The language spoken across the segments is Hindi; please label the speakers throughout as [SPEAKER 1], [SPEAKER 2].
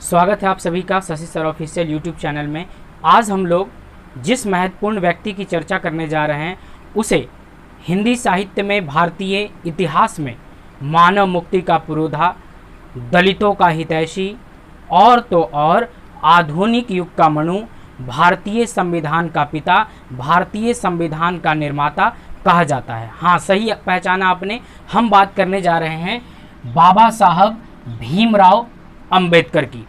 [SPEAKER 1] स्वागत है आप सभी का Shashi sir official YouTube channel में। आज हम लोग जिस महत्वपूर्ण व्यक्ति की चर्चा करने जा रहे हैं उसे हिंदी साहित्य में, भारतीय इतिहास में मानव मुक्ति का पुरोधा, दलितों का हितैषी और तो और आधुनिक युग का मनु, भारतीय संविधान का पिता, भारतीय संविधान का निर्माता कहा जाता है। हाँ, सही पहचाना आपने। हम बात करने जा रहे हैं बाबा साहब भीमराव अंबेडकर की।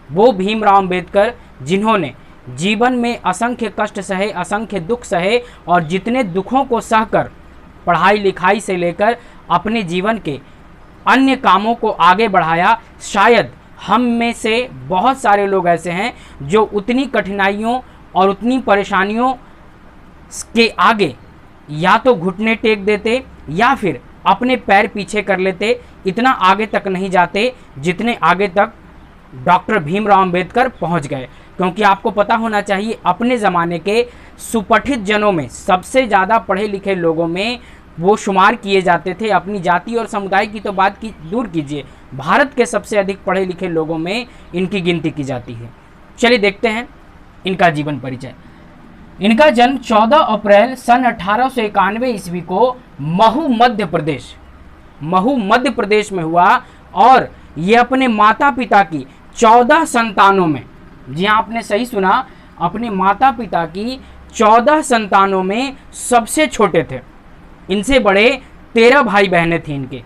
[SPEAKER 1] वो भीमराव अंबेडकर जिन्होंने जीवन में असंख्य कष्ट सहे, असंख्य दुख सहे और जितने दुखों को सहकर पढ़ाई लिखाई से लेकर अपने जीवन के अन्य कामों को आगे बढ़ाया। शायद हम में से बहुत सारे लोग ऐसे हैं जो उतनी कठिनाइयों और उतनी परेशानियों के आगे या तो घुटने टेक देते या फिर अपने पैर पीछे कर लेते, इतना आगे तक नहीं जाते जितने आगे तक डॉक्टर भीमराव अंबेडकर पहुंच गए। क्योंकि आपको पता होना चाहिए, अपने ज़माने के सुपठित जनों में, सबसे ज़्यादा पढ़े लिखे लोगों में वो शुमार किए जाते थे। अपनी जाति और समुदाय की तो बात की दूर कीजिए, भारत के सबसे अधिक पढ़े लिखे लोगों में इनकी गिनती की जाती है। चलिए देखते हैं इनका जीवन परिचय। इनका जन्म 14 अप्रैल सन 1891 ईस्वी को महू मध्य प्रदेश में हुआ और ये अपने माता पिता की 14 संतानों में, जी हाँ आपने सही सुना, अपने माता पिता की 14 संतानों में सबसे छोटे थे। इनसे बड़े 13 भाई बहनें थी इनके।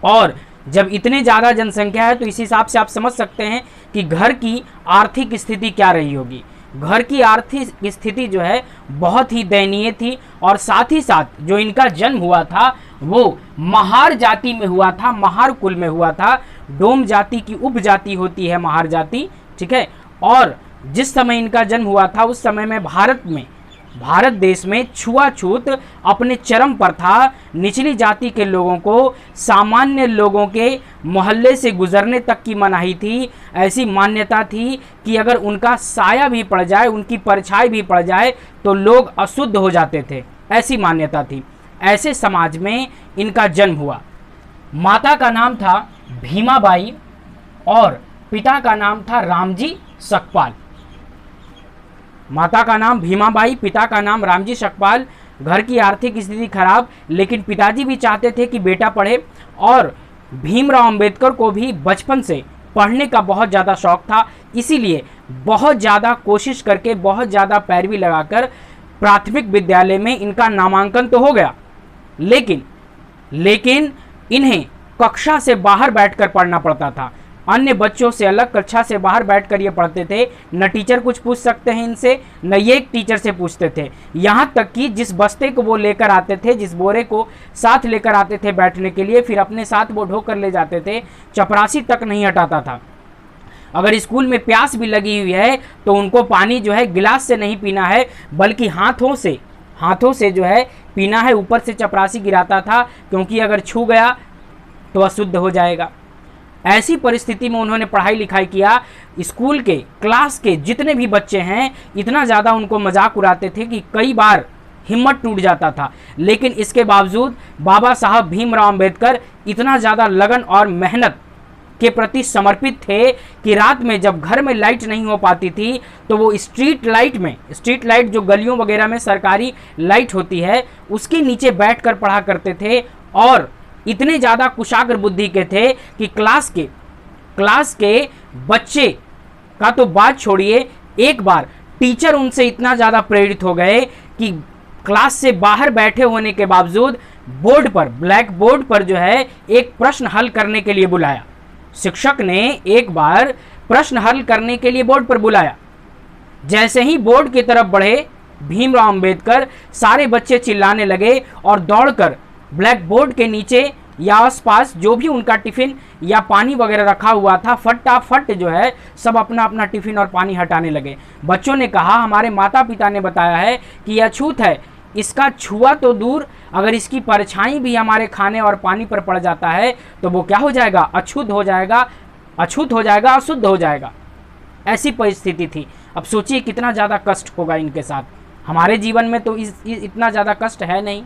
[SPEAKER 1] और जब इतने ज़्यादा जनसंख्या है तो इस हिसाब से आप समझ सकते हैं कि घर की आर्थिक स्थिति क्या रही होगी। घर की आर्थिक स्थिति जो है बहुत ही दयनीय थी। और साथ ही साथ जो इनका जन्म हुआ था वो महार जाति में हुआ था, महार कुल में हुआ था। डोम जाति की उपजाति होती है महार जाति, ठीक है। और जिस समय इनका जन्म हुआ था उस समय में भारत देश में छुआछूत अपने चरम पर था। निचली जाति के लोगों को सामान्य लोगों के मोहल्ले से गुजरने तक की मनाही थी। ऐसी मान्यता थी कि अगर उनका साया भी पड़ जाए, उनकी परछाई भी पड़ जाए तो लोग अशुद्ध हो जाते थे, ऐसी मान्यता थी। ऐसे समाज में इनका जन्म हुआ। माता का नाम था भीमाबाई और पिता का नाम था रामजी सकपाल। माता का नाम भीमाबाई, पिता का नाम रामजी सकपाल। घर की आर्थिक स्थिति खराब, लेकिन पिताजी भी चाहते थे कि बेटा पढ़े। और भीमराव अंबेडकर को भी बचपन से पढ़ने का बहुत ज़्यादा शौक था। इसीलिए बहुत ज़्यादा कोशिश करके, बहुत ज़्यादा पैरवी लगाकर प्राथमिक विद्यालय में इनका नामांकन तो हो गया, लेकिन इन्हें कक्षा से बाहर बैठकर पढ़ना पड़ता था। अन्य बच्चों से अलग कक्षा से बाहर बैठकर ये पढ़ते थे। न टीचर कुछ पूछ सकते हैं इनसे, न ये एक टीचर से पूछते थे। यहाँ तक कि जिस बस्ते को वो लेकर आते थे, जिस बोरे को साथ लेकर आते थे बैठने के लिए, फिर अपने साथ वो ढोकर ले जाते थे, चपरासी तक नहीं हटाता था। अगर स्कूल में प्यास भी लगी हुई है तो उनको पानी जो है गिलास से नहीं पीना है, बल्कि हाथों से जो है पीना है। ऊपर से चपरासी गिराता था, क्योंकि अगर छू गया तो अशुद्ध हो जाएगा। ऐसी परिस्थिति में उन्होंने पढ़ाई लिखाई किया। स्कूल के क्लास के जितने भी बच्चे हैं इतना ज़्यादा उनको मजाक उड़ाते थे कि कई बार हिम्मत टूट जाता था। लेकिन इसके बावजूद बाबा साहब भीमराव अंबेडकर इतना ज़्यादा लगन और मेहनत के प्रति समर्पित थे कि रात में जब घर में लाइट नहीं हो पाती थी तो वो स्ट्रीट लाइट जो गलियों वगैरह में सरकारी लाइट होती है उसके नीचे बैठकर पढ़ा करते थे। और इतने ज़्यादा कुशाग्र बुद्धि के थे कि क्लास के बच्चे का तो बात छोड़िए, एक बार टीचर उनसे इतना ज़्यादा प्रेरित हो गए कि क्लास से बाहर बैठे होने के बावजूद ब्लैक बोर्ड पर जो है एक प्रश्न हल करने के लिए बुलाया। शिक्षक ने एक बार प्रश्न हल करने के लिए बोर्ड पर बुलाया। जैसे ही बोर्ड की तरफ बढ़े भीमराव अंबेडकर, सारे बच्चे चिल्लाने लगे और दौड़कर ब्लैक बोर्ड के नीचे या आसपास जो भी उनका टिफिन या पानी वगैरह रखा हुआ था, फटाफट जो है सब अपना अपना टिफिन और पानी हटाने लगे। बच्चों ने कहा, हमारे माता पिता ने बताया है कि यह अछूत है, इसका छुआ तो दूर, अगर इसकी परछाई भी हमारे खाने और पानी पर पड़ जाता है तो वो क्या हो जाएगा, अछूत हो जाएगा, अशुद्ध हो जाएगा। ऐसी परिस्थिति थी। अब सोचिए कितना ज़्यादा कष्ट होगा इनके साथ। हमारे जीवन में तो इतना ज़्यादा कष्ट है नहीं।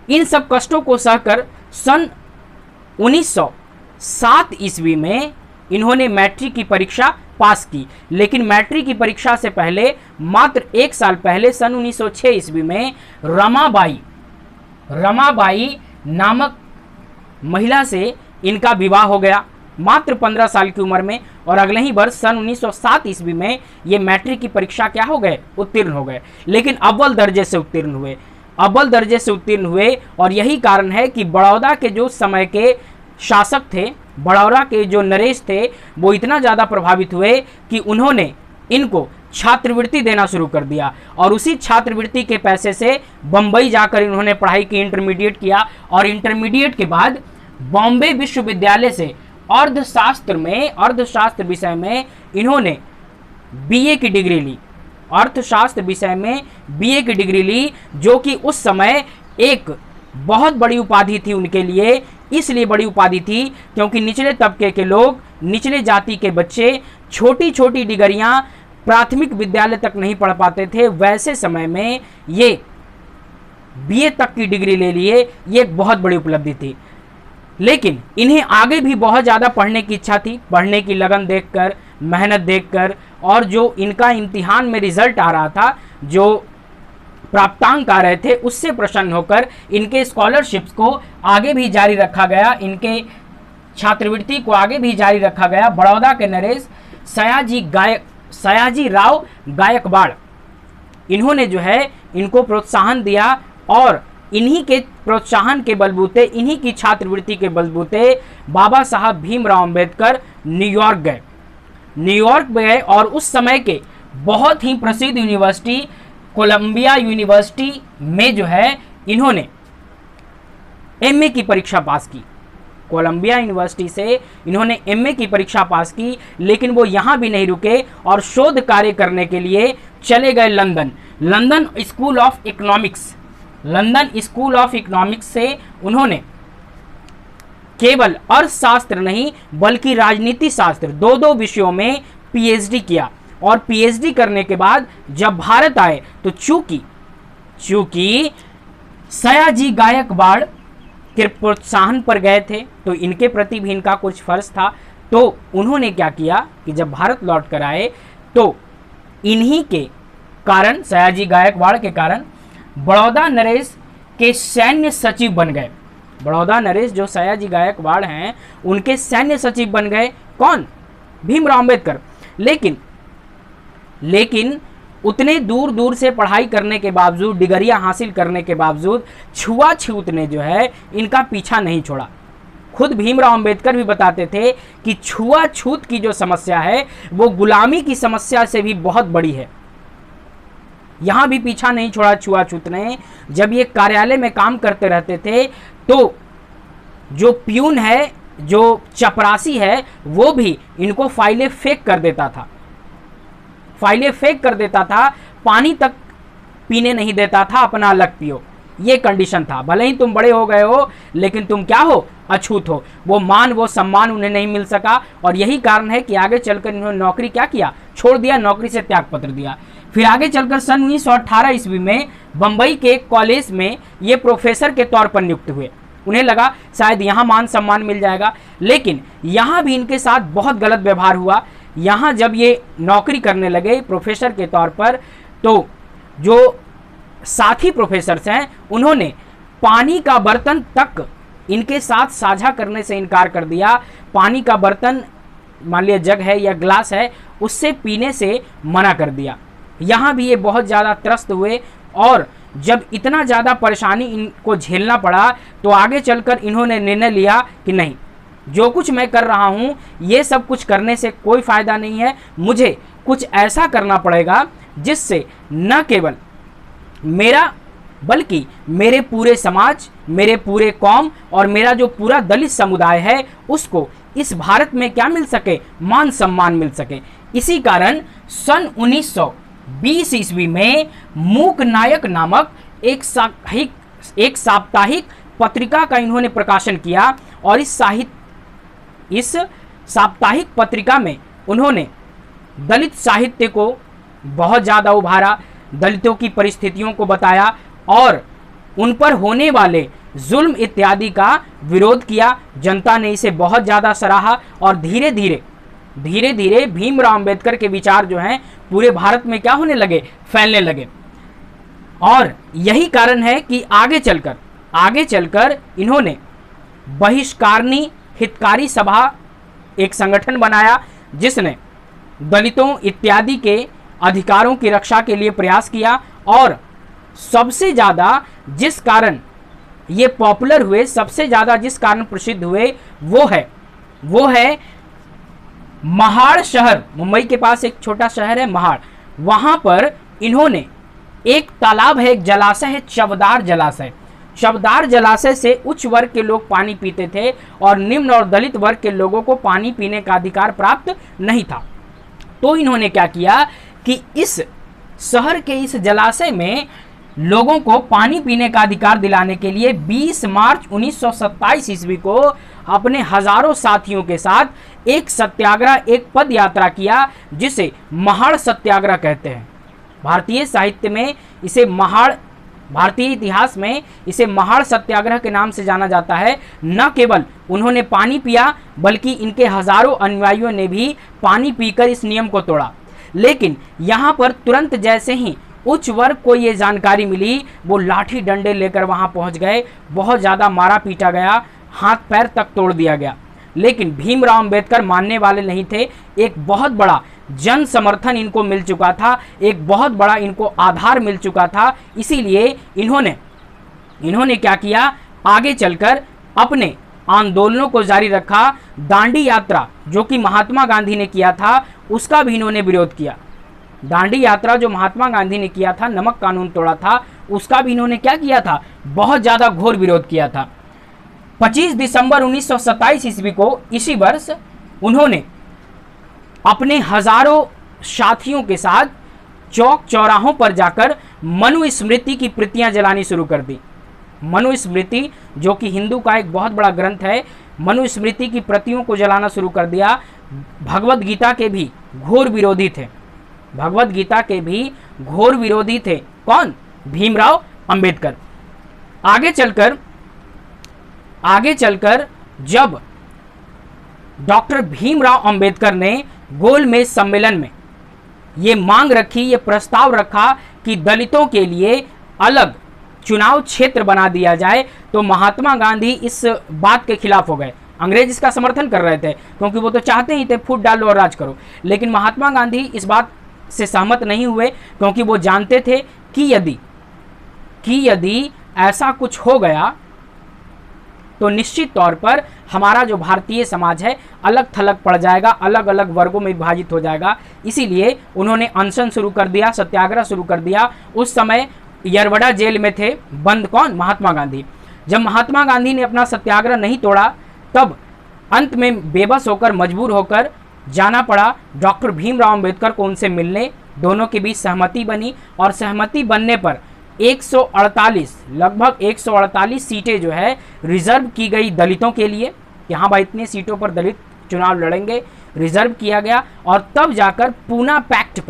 [SPEAKER 1] इन सब कष्टों को सहकर सन 1907 ईस्वी में इन्होंने मैट्रिक की परीक्षा पास की। लेकिन मैट्रिक की परीक्षा से पहले मात्र 1 साल पहले सन 1906 ईस्वी में रमाबाई नामक महिला से इनका विवाह हो गया मात्र 15 साल की उम्र में। और अगले ही वर्ष सन 1907 ईस्वी में ये मैट्रिक की परीक्षा क्या हो गए, उत्तीर्ण हो गए। लेकिन अव्वल दर्जे से उत्तीर्ण हुए। और यही कारण है कि बड़ौदा के जो समय के शासक थे, बड़ौदा के जो नरेश थे, वो इतना ज़्यादा प्रभावित हुए कि उन्होंने इनको छात्रवृत्ति देना शुरू कर दिया। और उसी छात्रवृत्ति के पैसे से बम्बई जाकर इन्होंने पढ़ाई की, इंटरमीडिएट किया। और इंटरमीडिएट के बाद बॉम्बे विश्वविद्यालय से अर्थशास्त्र विषय में इन्होंने बीए की डिग्री ली। अर्थशास्त्र विषय में बीए की डिग्री ली, जो कि उस समय एक बहुत बड़ी उपाधि थी उनके लिए। इसलिए बड़ी उपाधि थी क्योंकि निचले तबके के लोग, निचले जाति के बच्चे छोटी छोटी डिग्रियां प्राथमिक विद्यालय तक नहीं पढ़ पाते थे। वैसे समय में ये बीए तक की डिग्री ले लिए, ये एक बहुत बड़ी उपलब्धि थी। लेकिन इन्हें आगे भी बहुत ज़्यादा पढ़ने की इच्छा थी, पढ़ने की लगन देखकर, मेहनत देखकर, और जो इनका इम्तिहान में रिजल्ट आ रहा था, जो प्राप्तांक आ रहे थे, उससे प्रसन्न होकर इनके स्कॉलरशिप्स को आगे भी जारी रखा गया, इनके छात्रवृत्ति को आगे भी जारी रखा गया। बड़ौदा के नरेश सयाजी राव गायकवाड़, इन्होंने जो है इनको प्रोत्साहन दिया। और इन्हीं के प्रोत्साहन के बलबूते, इन्हीं की छात्रवृत्ति के बलबूते बाबा साहब भीमराव अंबेडकर न्यूयॉर्क गए। और उस समय के बहुत ही प्रसिद्ध यूनिवर्सिटी कोलंबिया यूनिवर्सिटी में जो है इन्होंने एमए की परीक्षा पास की। कोलंबिया यूनिवर्सिटी से इन्होंने एमए की परीक्षा पास की। लेकिन वो यहाँ भी नहीं रुके और शोध कार्य करने के लिए चले गए लंदन स्कूल ऑफ इकोनॉमिक्स से उन्होंने केवल अर्थशास्त्र नहीं बल्कि राजनीति शास्त्र दो विषयों में पीएचडी किया। और पीएचडी करने के बाद जब भारत आए तो चूंकि सयाजी गायकवाड़ के प्रोत्साहन पर गए थे, तो इनके प्रति भी इनका कुछ फर्ज था। तो उन्होंने क्या किया कि जब भारत लौट कर आए तो इन्हीं के कारण, सयाजी गायकवाड़ के कारण, बड़ौदा नरेश के सैन्य सचिव बन गए। बड़ौदा नरेश जो सयाजी गायकवाड़ हैं, उनके सैन्य सचिव बन गए। कौन? भीमराव अंबेडकर। लेकिन उतने दूर दूर से पढ़ाई करने के बावजूद, डिग्रियां हासिल करने के बावजूद, छुआछूत ने जो है इनका पीछा नहीं छोड़ा। खुद भीमराव अंबेडकर भी बताते थे कि छुआछूत की जो समस्या है वो गुलामी की समस्या से भी बहुत बड़ी है। यहां भी पीछा नहीं छोड़ा छुआछूत ने। जब ये कार्यालय में काम करते रहते थे तो जो प्यून है, जो चपरासी है, वो भी इनको फाइलें फेंक कर देता था, पानी तक पीने नहीं देता था, अपना अलग पियो, ये कंडीशन था। भले ही तुम बड़े हो गए हो, लेकिन तुम क्या हो? अछूत हो। वो मान, वो सम्मान उन्हें नहीं मिल सका। और यही कारण है कि आगे चलकर इन्होंने नौकरी क्या किया? छोड़ दिया, नौकरी से त्यागपत्र दिया। फिर आगे चलकर सन 1918 ईस्वी में बंबई के एक कॉलेज में ये प्रोफेसर के तौर पर नियुक्त हुए। उन्हें लगा शायद यहाँ मान सम्मान मिल जाएगा, लेकिन यहाँ भी इनके साथ बहुत गलत व्यवहार हुआ। यहाँ जब ये नौकरी करने लगे प्रोफेसर के तौर पर, तो जो साथी प्रोफेसर्स हैं उन्होंने पानी का बर्तन तक इनके साथ साझा करने से इनकार कर दिया। पानी का बर्तन, मान लिया जग है या ग्लास है, उससे पीने से मना कर दिया। यहाँ भी ये बहुत ज़्यादा त्रस्त हुए। और जब इतना ज़्यादा परेशानी इनको झेलना पड़ा तो आगे चलकर इन्होंने निर्णय लिया कि नहीं, जो कुछ मैं कर रहा हूँ ये सब कुछ करने से कोई फ़ायदा नहीं है, मुझे कुछ ऐसा करना पड़ेगा जिससे न केवल मेरा बल्कि मेरे पूरे समाज, मेरे पूरे कौम और मेरा जो पूरा दलित समुदाय है उसको इस भारत में क्या मिल सके? मान सम्मान मिल सके। इसी कारण सन 1920 ईस्वी में मूक नायक नामक एक साप्ताहिक पत्रिका का इन्होंने प्रकाशन किया। और इस साप्ताहिक पत्रिका में उन्होंने दलित साहित्य को बहुत ज़्यादा उभारा, दलितों की परिस्थितियों को बताया और उन पर होने वाले जुल्म इत्यादि का विरोध किया। जनता ने इसे बहुत ज़्यादा सराहा और धीरे धीरे धीरे धीरे भीमराव अंबेडकर के विचार जो हैं पूरे भारत में क्या होने लगे, फैलने लगे। और यही कारण है कि आगे चलकर इन्होंने बहिष्कारणी हितकारी सभा एक संगठन बनाया, जिसने दलितों इत्यादि के अधिकारों की रक्षा के लिए प्रयास किया। और सबसे ज़्यादा जिस कारण ये पॉपुलर हुए, सबसे ज़्यादा जिस कारण प्रसिद्ध हुए, वो है महाड़ शहर। मुंबई के पास एक छोटा शहर है महाड़, वहाँ पर इन्होंने एक तालाब है, एक जलाशय है, चवदार जलाशय। चवदार जलाशय से उच्च वर्ग के लोग पानी पीते थे और निम्न और दलित वर्ग के लोगों को पानी पीने का अधिकार प्राप्त नहीं था। तो इन्होंने क्या किया कि इस शहर के इस जलाशय में लोगों को पानी पीने का अधिकार दिलाने के लिए 20 मार्च 1927 ईस्वी को अपने हजारों साथियों के साथ एक सत्याग्रह, एक पद यात्रा किया, जिसे महाड़ सत्याग्रह कहते हैं। भारतीय साहित्य में इसे भारतीय इतिहास में इसे महाड़ सत्याग्रह के नाम से जाना जाता है। न केवल उन्होंने पानी पिया, बल्कि इनके हजारों अनुयायियों ने भी पानी पीकर इस नियम को तोड़ा। लेकिन यहाँ पर तुरंत जैसे ही उच्च वर्ग को ये जानकारी मिली, वो लाठी डंडे लेकर वहाँ पहुँच गए। बहुत ज़्यादा मारा पीटा गया, हाथ पैर तक तोड़ दिया गया। लेकिन भीमराव अंबेडकर मानने वाले नहीं थे। एक बहुत बड़ा जन समर्थन इनको मिल चुका था, एक बहुत बड़ा इनको आधार मिल चुका था। इसीलिए इन्होंने क्या किया, आगे चलकर अपने आंदोलनों को जारी रखा। दांडी यात्रा जो कि महात्मा गांधी ने किया था, उसका भी इन्होंने विरोध किया। दांडी यात्रा जो महात्मा गांधी ने किया था, नमक कानून तोड़ा था, उसका भी इन्होंने क्या किया था, बहुत ज़्यादा घोर विरोध किया था। 25 दिसंबर 1927 ईस्वी को, इसी वर्ष, उन्होंने अपने हजारों साथियों के साथ चौक चौराहों पर जाकर मनुस्मृति की प्रतियां जलानी शुरू कर दी। मनुस्मृति जो कि हिंदू का एक बहुत बड़ा ग्रंथ है, मनुस्मृति की प्रतियों को जलाना शुरू कर दिया। भगवत गीता के भी घोर विरोधी थे। भगवत गीता के भी घोर विरोधी थे। कौन? भीमराव अंबेडकर। आगे चलकर जब डॉक्टर भीमराव अंबेडकर ने गोलमेज सम्मेलन में ये मांग रखी, ये प्रस्ताव रखा कि दलितों के लिए अलग चुनाव क्षेत्र बना दिया जाए, तो महात्मा गांधी इस बात के खिलाफ हो गए। अंग्रेज इसका समर्थन कर रहे थे, क्योंकि वो तो चाहते ही थे फूट डालो और राज करो। लेकिन महात्मा गांधी इस बात से सहमत नहीं हुए, क्योंकि वो जानते थे कि यदि ऐसा कुछ हो गया तो निश्चित तौर पर हमारा जो भारतीय समाज है अलग थलग पड़ जाएगा, अलग अलग वर्गों में विभाजित हो जाएगा। इसीलिए उन्होंने अनशन शुरू कर दिया, सत्याग्रह शुरू कर दिया। उस समय यरवड़ा जेल में थे बंद। कौन? महात्मा गांधी। जब महात्मा गांधी ने अपना सत्याग्रह नहीं तोड़ा, तब अंत में बेबस होकर, मजबूर होकर जाना पड़ा डॉक्टर भीमराव अंबेडकर को उनसे मिलने। दोनों के बीच सहमति बनी, और सहमति बनने पर 148, लगभग 148 सीटें जो है रिजर्व की गई दलितों के लिए। यहाँ भाई इतनी सीटों पर दलित चुनाव लड़ेंगे, रिजर्व किया गया। और तब जाकर पूना पैक्ट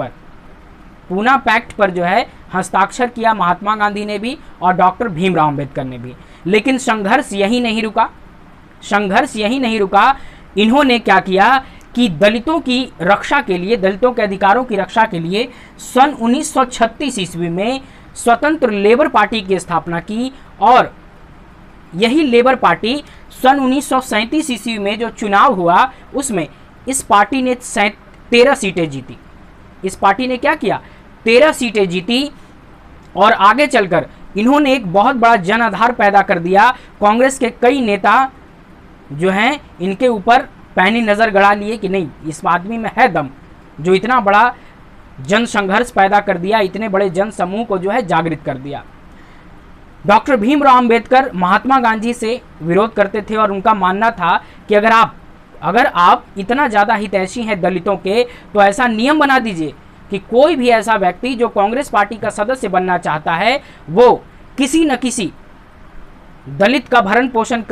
[SPEAKER 1] पर जो है हस्ताक्षर किया महात्मा गांधी ने भी और डॉक्टर भीमराव अंबेडकर ने भी। लेकिन संघर्ष यही नहीं रुका। इन्होंने क्या किया कि दलितों की रक्षा के लिए, दलितों के अधिकारों की रक्षा के लिए सन 1936 ईस्वी में स्वतंत्र लेबर पार्टी की स्थापना की। और यही लेबर पार्टी सन 1937 ईस्वी में जो चुनाव हुआ, उसमें इस पार्टी ने 13 सीटें जीती। इस पार्टी ने क्या किया? 13 सीटें जीती। और आगे चलकर इन्होंने एक बहुत बड़ा जन आधार पैदा कर दिया। कांग्रेस के कई नेता जो हैं, इनके ऊपर पैनी नज़र गड़ा लिए कि नहीं, इस आदमी में है दम, जो इतना बड़ा जन संघर्ष पैदा कर दिया, इतने बड़े जन समूह को जो है जागृत कर दिया। डॉक्टर भीमराव अंबेडकर महात्मा गांधी से विरोध करते थे, और उनका मानना था कि अगर आप इतना ज़्यादा हितैषी हैं दलितों के, तो ऐसा नियम बना दीजिए कि कोई भी ऐसा व्यक्ति जो कांग्रेस पार्टी का सदस्य बनना चाहता है, वो किसी न किसी दलित का भरण पोषण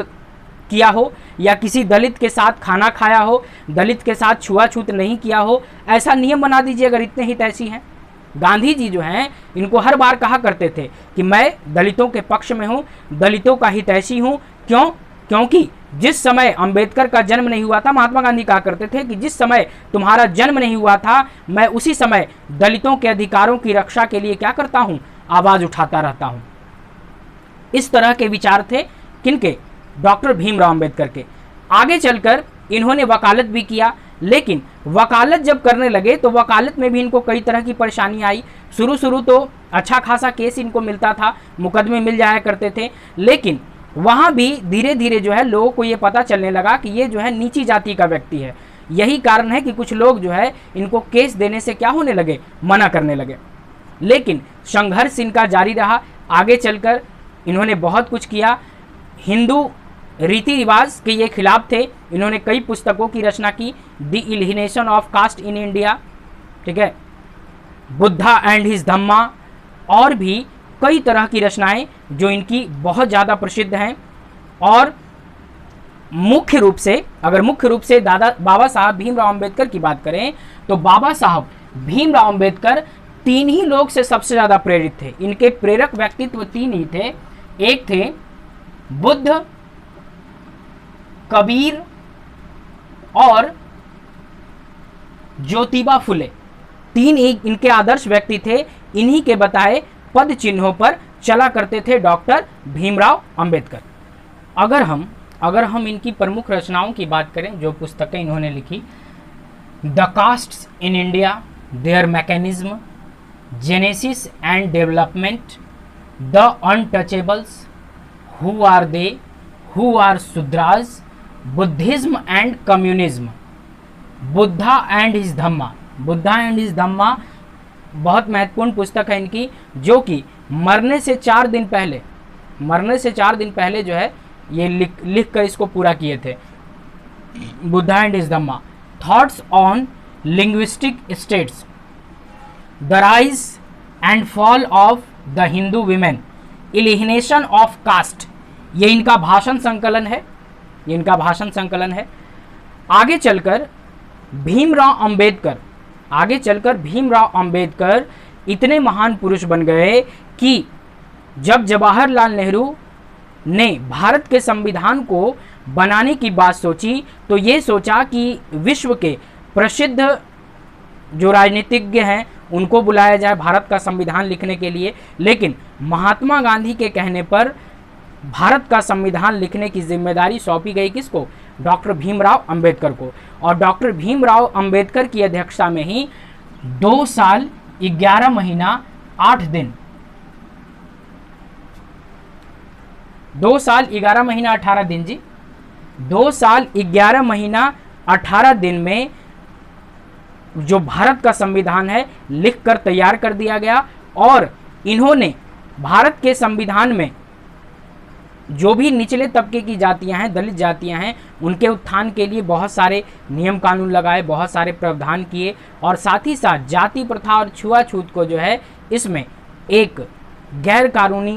[SPEAKER 1] किया हो, या किसी दलित के साथ खाना खाया हो, दलित के साथ छुआछूत नहीं किया हो। ऐसा नियम बना दीजिए अगर इतने हितैषी हैं। गांधी जी जो हैं, इनको हर बार कहा करते थे कि मैं दलितों के पक्ष में हूँ, दलितों का हितैषी हूँ। क्योंकि जिस समय अंबेडकर का जन्म नहीं हुआ था, महात्मा गांधी कहा करते थे कि जिस समय तुम्हारा जन्म नहीं हुआ था, मैं उसी समय दलितों के अधिकारों की रक्षा के लिए क्या करता हूं, आवाज उठाता रहता हूं। इस तरह के विचार थे किनके, डॉक्टर भीमराव अंबेडकर के। आगे चलकर इन्होंने वकालत भी किया, लेकिन वकालत जब करने लगे तो वकालत में भी इनको कई तरह की परेशानी आई। शुरू तो अच्छा खासा केस इनको मिलता था, मुकदमे मिल जाया करते थे, लेकिन वहाँ भी धीरे धीरे जो है लोगों को ये पता चलने लगा कि ये जो है नीची जाति का व्यक्ति है। यही कारण है कि कुछ लोग जो है इनको केस देने से क्या होने लगे, मना करने लगे। लेकिन संघर्ष इनका जारी रहा। आगे चलकर इन्होंने बहुत कुछ किया। हिंदू रीति रिवाज के ये खिलाफ थे। इन्होंने कई पुस्तकों की रचना की, the elimination of caste in India, ठीक है, बुद्धा एंड हिज धम्मा, और भी कई तरह की रचनाएं जो इनकी बहुत ज़्यादा प्रसिद्ध हैं। और मुख्य रूप से बाबा साहब भीमराव अंबेडकर की बात करें तो बाबा साहब भीमराव अंबेडकर तीन ही लोग से सबसे ज़्यादा प्रेरित थे। इनके प्रेरक व्यक्तित्व तीन ही थे। एक थे बुद्ध, कबीर और ज्योतिबा फुले। तीन एक इनके आदर्श व्यक्ति थे। इन्हीं के बताए पद चिन्हों पर चला करते थे डॉक्टर भीमराव अंबेडकर। अगर हम इनकी प्रमुख रचनाओं की बात करें, जो पुस्तकें इन्होंने लिखी, the castes in India, their mechanism, genesis and development, the untouchables, who are they, who are Shudras, Buddhism and communism, Buddha and his Dhamma. Buddha and his Dhamma बहुत महत्वपूर्ण पुस्तक है इनकी, जो कि मरने से 4 दिन पहले जो है ये लिख कर इसको पूरा किए थे। Buddha and his Dhamma, thoughts on linguistic states, the rise and fall of the Hindu women, elimination of caste, ये इनका भाषण संकलन है। आगे चलकर भीमराव अंबेडकर इतने महान पुरुष बन गए कि जब जवाहरलाल नेहरू ने भारत के संविधान को बनाने की बात सोची तो ये सोचा कि विश्व के प्रसिद्ध जो राजनीतिज्ञ हैं उनको बुलाया जाए भारत का संविधान लिखने के लिए। लेकिन महात्मा गांधी के कहने पर भारत का संविधान लिखने की जिम्मेदारी सौंपी गई किसको, डॉक्टर भीमराव अंबेडकर को। और डॉक्टर भीमराव अंबेडकर की अध्यक्षता में ही 2 साल 11 महीना 8 दिन 2 साल 11 महीना 18 दिन जी 2 साल 11 महीना 18 दिन में जो भारत का संविधान है लिखकर तैयार कर दिया गया। और इन्होंने भारत के संविधान में जो भी निचले तबके की जातियां हैं, दलित जातियां हैं, उनके उत्थान के लिए बहुत सारे नियम कानून लगाए, बहुत सारे प्रावधान किए, और साथ ही साथ जाति प्रथा और छुआछूत को जो है इसमें एक गैर कानूनी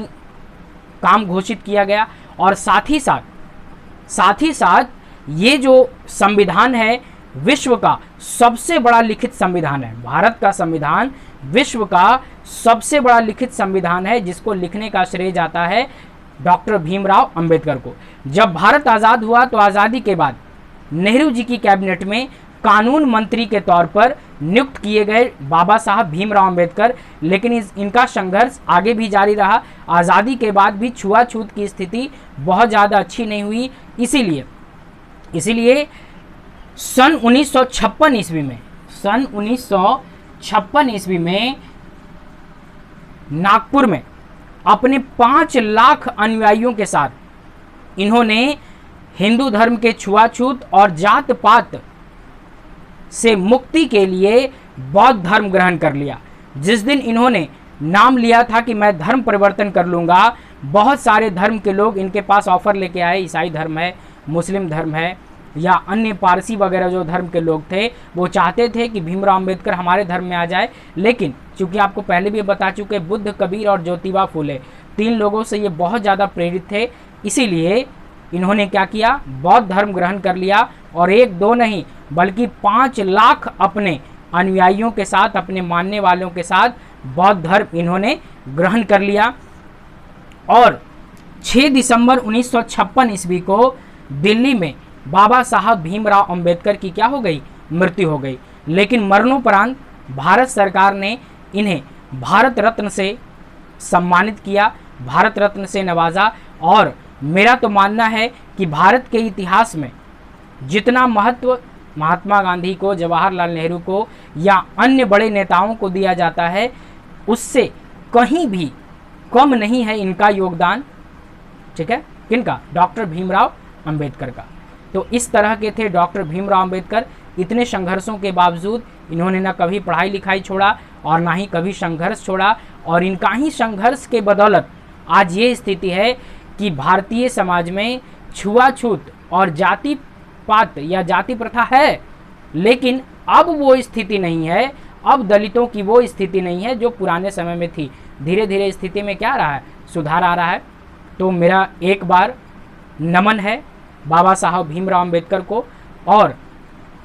[SPEAKER 1] काम घोषित किया गया। और साथ ही साथ ये जो संविधान है विश्व का सबसे बड़ा लिखित संविधान है। भारत का संविधान विश्व का सबसे बड़ा लिखित संविधान है, जिसको लिखने का श्रेय जाता है डॉक्टर भीमराव अंबेडकर को। जब भारत आज़ाद हुआ तो आज़ादी के बाद नेहरू जी की कैबिनेट में कानून मंत्री के तौर पर नियुक्त किए गए बाबा साहब भीमराव अंबेडकर। लेकिन इनका संघर्ष आगे भी जारी रहा। आज़ादी के बाद भी छुआछूत की स्थिति बहुत ज़्यादा अच्छी नहीं हुई। इसीलिए सन 1956 ईस्वी में नागपुर में अपने 5 लाख अनुयायियों के साथ इन्होंने हिंदू धर्म के छुआछूत और जात पात से मुक्ति के लिए बौद्ध धर्म ग्रहण कर लिया। जिस दिन इन्होंने नाम लिया था कि मैं धर्म परिवर्तन कर लूँगा, बहुत सारे धर्म के लोग इनके पास ऑफर लेके आए। ईसाई धर्म है, मुस्लिम धर्म है, या अन्य पारसी वगैरह जो धर्म के लोग थे, वो चाहते थे कि भीमराव अंबेडकर हमारे धर्म में आ जाए। लेकिन चूंकि आपको पहले भी बता चुके, बुद्ध, कबीर और ज्योतिबा फुले 3 लोगों से ये बहुत ज़्यादा प्रेरित थे। इसीलिए इन्होंने क्या किया, बौद्ध धर्म ग्रहण कर लिया। और 1-2 नहीं बल्कि 5 लाख अपने अनुयायियों के साथ, अपने मानने वालों के साथ बौद्ध धर्म इन्होंने ग्रहण कर लिया। और 6 दिसंबर 1956 ईस्वी को दिल्ली में बाबा साहब भीमराव अंबेडकर की क्या हो गई, मृत्यु हो गई। लेकिन मरणोपरांत भारत सरकार ने इन्हें भारत रत्न से सम्मानित किया, भारत रत्न से नवाजा। और मेरा तो मानना है कि भारत के इतिहास में जितना महत्व महात्मा गांधी को, जवाहरलाल नेहरू को या अन्य बड़े नेताओं को दिया जाता है, उससे कहीं भी कम नहीं है इनका योगदान। ठीक है, किनका? डॉक्टर भीमराव अंबेडकर का। तो इस तरह के थे डॉक्टर भीमराव अंबेडकर। इतने संघर्षों के बावजूद इन्होंने ना कभी पढ़ाई लिखाई छोड़ा और ना ही कभी संघर्ष छोड़ा, और इनका ही संघर्ष के बदौलत आज ये स्थिति है कि भारतीय समाज में छुआछूत और जाति पात या जाति प्रथा है, लेकिन अब वो स्थिति नहीं है, अब दलितों की वो स्थिति नहीं है जो पुराने समय में थी। धीरे धीरे स्थिति में क्या आ रहा है, सुधार आ रहा है। तो मेरा एक बार नमन है बाबा साहब भीमराव अंबेडकर को, और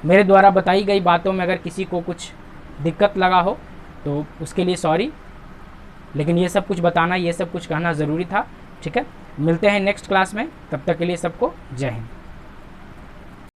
[SPEAKER 1] मेरे द्वारा बताई गई बातों में अगर किसी को कुछ दिक्कत लगा हो तो उसके लिए सॉरी, लेकिन ये सब कुछ बताना, ये सब कुछ कहना ज़रूरी था। ठीक है, मिलते हैं नेक्स्ट क्लास में, तब तक के लिए सबको जय हिंद।